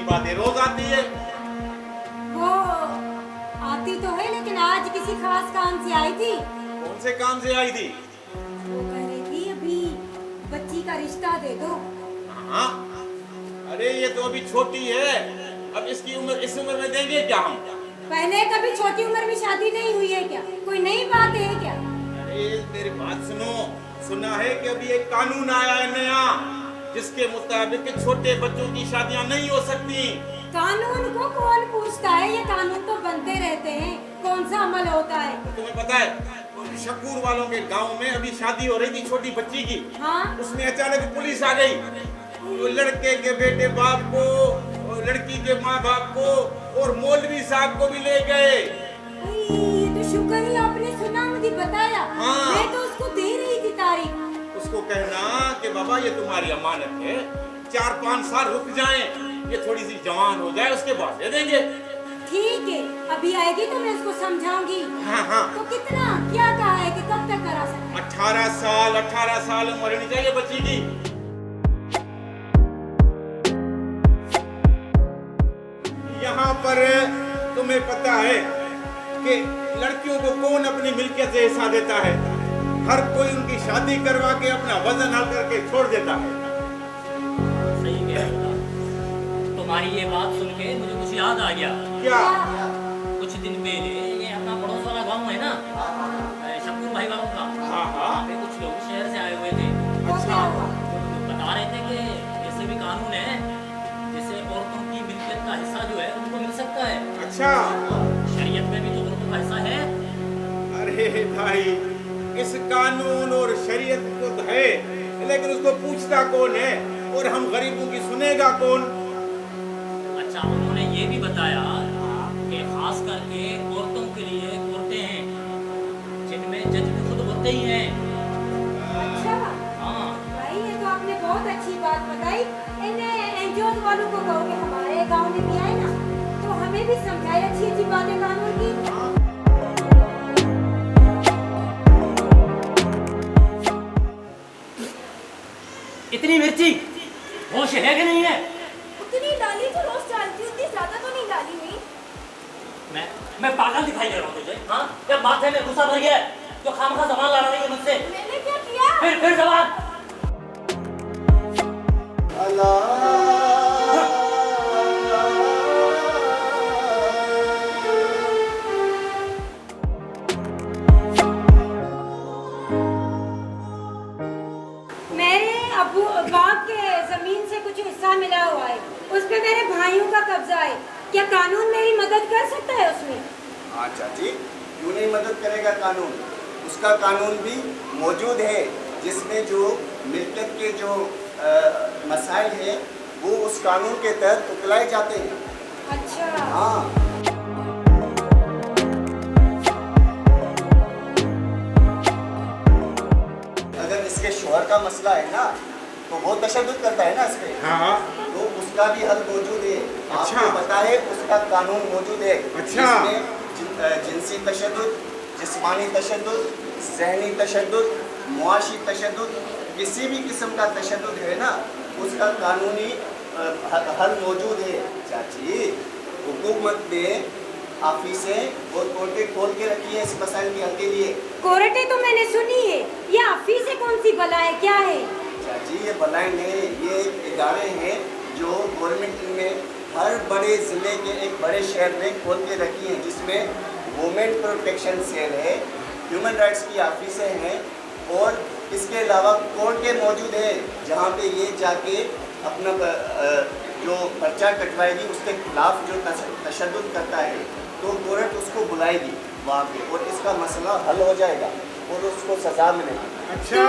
बातें रोज आती है। वो आती तो है, लेकिन आज किसी खास काम से आई थी। कौन से काम से आई थी? वो कह रही थी अभी बच्ची का रिश्ता दे दो। हाँ, अरे ये तो अभी छोटी है, अब इसकी उम्र, इस उम्र में देंगे क्या हम? पहले कभी छोटी उम्र में शादी नहीं हुई है क्या? कोई नई बात है क्या? अरे मेरी बात सुनो, सुना है कि अभी एक कानून आया है नया, जिसके मुताबिक छोटे बच्चों की शादियां नहीं हो सकती। कानून को कौन पूछता है? ये कानून तो बनते रहते हैं, कौन सा अमल होता है? तुम्हें पता है शकूर वालों के गांव में अभी शादी हो रही थी छोटी बच्ची की। हाँ? उसमें अचानक पुलिस आ गई, तो लड़के के बेटे बाप को और लड़की के माँ बाप को और मौलवी साहब को भी ले गए। ये तो शुक्र ही आपने सुना, मुझे बताया। हाँ। मैं तो उसको दे रही थी तारीख। उसको कहना कि बाबा ये तुम्हारी अमानत है, 4-5 साल रुक जाएं, ये थोड़ी सी जवान हो जाए उसके बाद दे देंगे। ठीक है, अभी आएगी तो मैं उसको समझाऊंगी। हाँ हाँ। तो कितना क्या कहा है कि कब तक करा सकते? 18 साल उम्र होनी चाहिए बच्ची की। यहाँ पर तुम्हें पता है कि लड़कियों को कौन अपनी मिल्कियत से हिस्सा देता है? हर कोई उनकी शादी करवा के अपना वजन हल करके छोड़ देता है। सही कह रहा। तुम्हारी ये बात सुन के मुझे कुछ याद आ गया। क्या? कुछ दिन पहले ये अपना पड़ोस वाला गांव है ना, शकूर भाई वालों का, हाँ हाँ। वहाँ पे कुछ लोग शहर से आए हुए थे। वो क्या हुआ? बता रहे थे कि ऐसे भी कानून है जिससे औरतों की मिल्कियत का हिस्सा जो है उनको मिल सकता है। अच्छा, शरीयत में भी तो औरतों का हिस्सा है। अरे भाई, इस कानून और शरीयत को तो है, लेकिन उसको पूछता कौन है और हम गरीबों की सुनेगा कौन? अच्छा, उन्होंने ये भी बताया कि खास करके औरतों के लिए कोर्टें हैं जिनमें जज भी खुद होते ही हैं। अच्छा हाँ, भाई, ये तो आपने बहुत अच्छी बात बताई। इन्हें एनजीओ वालों को कहो कि हमारे गांव में भी आए ना, तो हमें भी समझाए अच्छी अच्छी बातें कानून की। इतनी मिर्ची होश है कि नहीं है? उतनी डाली तो रोज डालती, उतनी ज्यादा तो नहीं डाली हुई। मैं पागल दिखाई दे रहा हूँ तुझे? हाँ, क्या माथे में गुस्सा भर गया है जो खामखा जबान लड़ा रही है मुझसे? मैंने क्या किया? फिर जबान। मेरे अब्बू बाप के जमीन से कुछ हिस्सा मिला हुआ है, उस पे मेरे भाइयों का कब्जा है। क्या कानून मेरी मदद कर सकता है उसमें? हाँ चाची, क्यों नहीं मदद करेगा कानून? उसका कानून भी मौजूद है, जिसमें जो मिल्कियत के जो मसाइल हैं वो उस कानून के तहत उतलाए जाते हैं। अच्छा। हाँ। अगर इसके शौहर का मसला है ना, तो वो तशद्दुद करता है ना इस पे, हाँ। तो उसका भी हल मौजूद है। अच्छा। आपको पता है उसका कानून मौजूद है। अच्छा। जिसमें जिनसी तशद्दुद, जिस्मानी तशद्दुद, ज़हनी तशद्दुद, मुआशी तशद्दुद, किसी भी किस्म का तशद्दुद है ना, उसका कानूनी हल मौजूद है। चाची, हुकूमत ने ऑफिसें और कोर्टें खोल के रखी है इस मसाइल के हल के लिए। कोर्टें तो मैंने सुनी है, ये ऑफिस कौन सी बला है, क्या है? चाची, ये भलाई नहीं, ये इदारे हैं जो गवर्नमेंट ने हर बड़े ज़िले के एक बड़े शहर में खोल के रखी हैं, जिसमें वुमेन प्रोटेक्शन सेल है, ह्यूमन राइट्स की ऑफिसें हैं और इसके अलावा कोर्टें मौजूद है, जहाँ पे ये जाके अपना जो पर्चा कटवाएगी उसके खिलाफ जो तशद्दुद करता है, तो कोर्ट उसको बुलाएगी वहाँ पे और इसका मसला हल हो जाएगा और उसको सज़ा मिलेगी। अच्छा।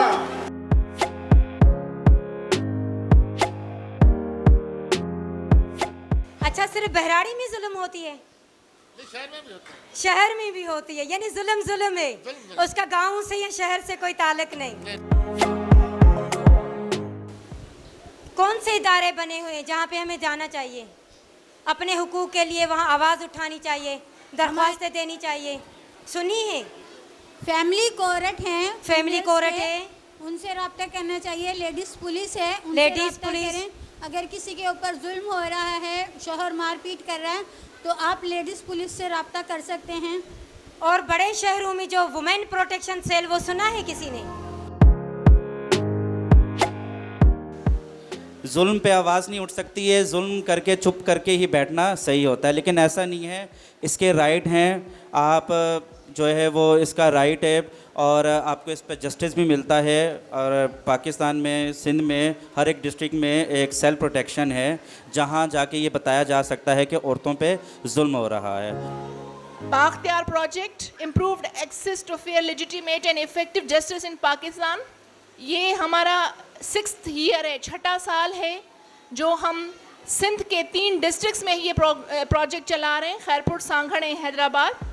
अच्छा, सिर्फ बहराड़ी में जुल्म होती है? शहर में भी होता है। शहर में भी होती है, यानी जुल्म जुल्म है, उसका गांव से या शहर से कोई ताल्लुक नहीं। कौन से इदारे बने हुए हैं जहाँ पे हमें जाना चाहिए, अपने हुकूक के लिए वहाँ आवाज़ उठानी चाहिए, दरख्वास्तें देनी चाहिए? सुनी है? फैमिली कोर्ट है, फैमिली कोर्ट है, उनसे रब्ता करना चाहिए। लेडीज पुलिस है, उनसे लेडीज रब्ता पुलिस। करें। अगर किसी के ऊपर जुल्म हो रहा है, शौहर मारपीट कर रहा है, तो आप लेडीज़ पुलिस से रब्ता कर सकते हैं। और बड़े शहरों में जो वुमेन प्रोटेक्शन सेल, वो सुना है किसी ने? जुल्म पे आवाज़ नहीं उठ सकती है, जुल्म करके चुप करके ही बैठना सही होता है, लेकिन ऐसा नहीं है। इसके राइट हैं, आप जो है वो इसका राइट है और आपको इस पर जस्टिस भी मिलता है। और पाकिस्तान में, सिंध में, हर एक डिस्ट्रिक्ट में एक सेल्फ प्रोटेक्शन है जहां जाके ये बताया जा सकता है कि औरतों पे जुल्म हो रहा है। Bakhtiar project improved access to fair, legitimate and effective justice in Pakistan. ये हमारा 6th ईयर है, 6ठा साल है जो हम सिंध के 3 डिस्ट्रिक्ट्स में ये प्रोजेक्ट चला रहे हैं, खैरपुर, सांगड़, हैदराबाद।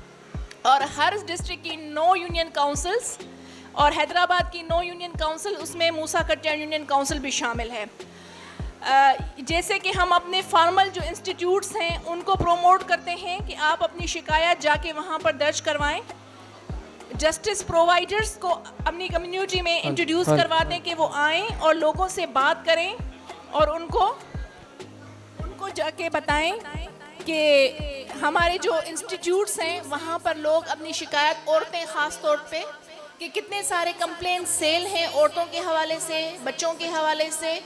और हर डिस्ट्रिक्ट की 9 यूनियन काउंसिल्स और हैदराबाद की 9 यूनियन काउंसिल, उसमें मूसा कटिया यूनियन काउंसिल भी शामिल है। जैसे कि हम अपने फॉर्मल जो इंस्टीट्यूट्स हैं उनको प्रोमोट करते हैं कि आप अपनी शिकायत जाके वहाँ पर दर्ज करवाएं। जस्टिस प्रोवाइडर्स को अपनी कम्युनिटी में इंट्रोड्यूस करवा दें कि वो आएँ और लोगों से बात करें और उनको जाके बताएं कि हमारे जो इंस्टीट्यूट्स हैं वहाँ पर लोग अपनी शिकायत, औरतें ख़ास तौर पे, कि कितने सारे कंप्लेंट सेल हैं औरतों के हवाले से, बच्चों के हवाले से,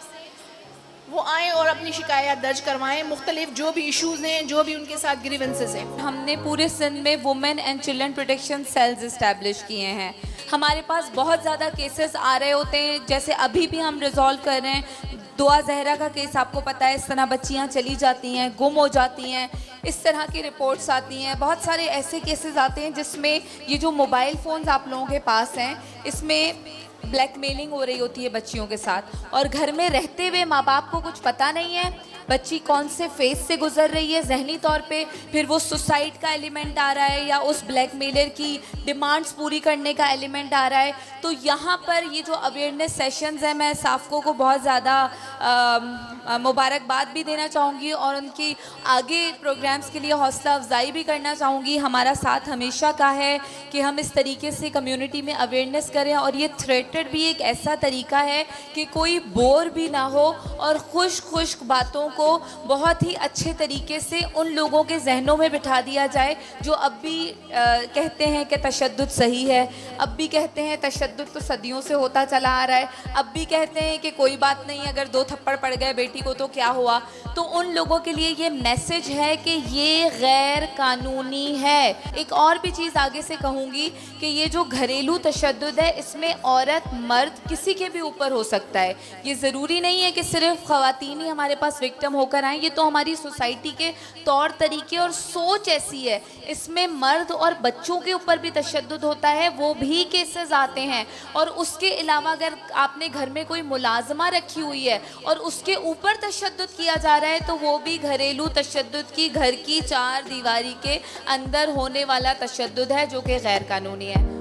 वो आएँ और अपनी शिकायत दर्ज करवाएं। मुख्तलिफ जो भी इश्यूज़ हैं, जो भी उनके साथ ग्रीवेंसेस हैं। हमने पूरे सिंध में women and children protection cells establish किए हैं। हमारे पास बहुत ज़्यादा केसेस आ रहे होते हैं, जैसे अभी भी हम रिजॉल्व कर रहे हैं। दुआ जहरा का केस आपको पता है, इस तरह बच्चियां चली जाती हैं, गुम हो जाती हैं, इस तरह की रिपोर्ट्स आती हैं। बहुत सारे ऐसे केसेस आते हैं जिसमें ये जो मोबाइल फ़ोन्स आप लोगों के पास हैं, इसमें ब्लैकमेलिंग हो रही होती है बच्चियों के साथ, और घर में रहते हुए माँ बाप को कुछ पता नहीं है बच्ची कौन से फेस से गुजर रही है जहनी तौर पे। फिर वो सुसाइड का एलिमेंट आ रहा है या उस ब्लैकमेलर की डिमांड्स पूरी करने का एलिमेंट आ रहा है। तो यहाँ पर ये जो अवेयरनेस सेशंस हैं, मैं साफ़को को बहुत ज़्यादा मुबारकबाद भी देना चाहूँगी और उनकी आगे प्रोग्राम्स के लिए हौसला अफजाई भी करना चाहूँगी। हमारा साथ हमेशा का है कि हम इस तरीके से कम्युनिटी में अवेयरनेस करें, और ये थ्रेटेड भी एक ऐसा तरीका है कि कोई बोर भी ना हो और खुश्क बातों को बहुत ही अच्छे तरीके से उन लोगों के जहनों में बिठा दिया जाए जो अब भी कहते हैं कि तशद्दुद सही है, अब भी कहते हैं तशद्दुद तो सदियों से होता चला आ रहा है, अब भी कहते हैं कि कोई बात नहीं, अगर 2 थप्पड़ पड़ गए बेटी को तो क्या हुआ। तो उन लोगों के लिए ये मैसेज है कि ये गैर कानूनी है। एक और भी चीज़ आगे से कहूँगी कि ये जो घरेलू तशद्दुद है, इसमें औरत मर्द किसी के भी ऊपर हो सकता है। ये ज़रूरी नहीं है कि सिर्फ ख़वातीन ही हमारे पास विक्टिम होकर आए, ये तो हमारी सोसाइटी के तौर तरीके और सोच ऐसी है। इसमें मर्द और बच्चों के ऊपर भी तशद्दुद होता है, वो भी केसेस आते हैं। और उसके अलावा अगर आपने घर में कोई मुलाजमा रखी हुई है और उसके ऊपर तशद्दुद किया जा रहा है, तो वो भी घरेलू तशद्दुद की, घर की 4 दीवारी के अंदर होने वाला तशद्दुद है जो कि गैर कानूनी है।